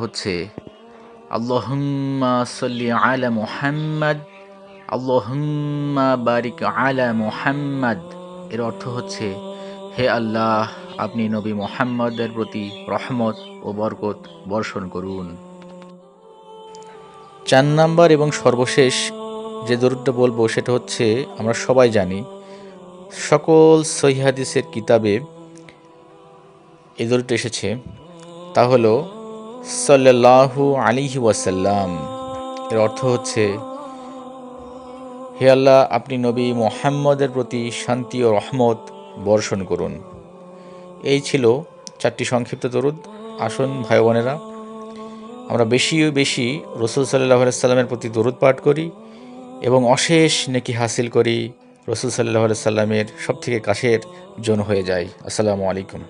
হচ্ছে আল্লাহুম্মা সাল্লি আলা মুহাম্মাদ, আল্লাহুম্মা বারিক আলা মুহাম্মাদ। এর অর্থ হচ্ছে, হে আল্লাহ, আপনি নবী মুহাম্মদের প্রতি রহমত ও বরকত বর্ষণ করুন। 4 নাম্বার এবং সর্বশেষ যে দরুদটা বলবো সেটা হচ্ছে, আমরা সবাই জানি সকল সহিহ হাদিসের কিতাবে এই দরুদটা এসেছে, তা হলো সাল্লাল্লাহু আলাইহি ওয়াসাল্লাম। এর অর্থ হচ্ছে, হে আল্লাহ, আপনি নবী মুহাম্মদের প্রতি শান্তি ও রহমত বর্ষণ করুন। এই ছিল 4টি সংক্ষিপ্ত দরুদ। আসুন ভাই বোনেরা, আমরা বেশি বেশি রসুল সাল্লাল্লাহু আলাইহি সাল্লামের প্রতি দরুদ পাঠ করি এবং অশেষ নেকি হাসিল করি, রসুল সাল্লাল্লাহু আলাইহি সাল্লামের সবথেকে কাছের জন হয়ে যাই। আসসালামু আলাইকুম।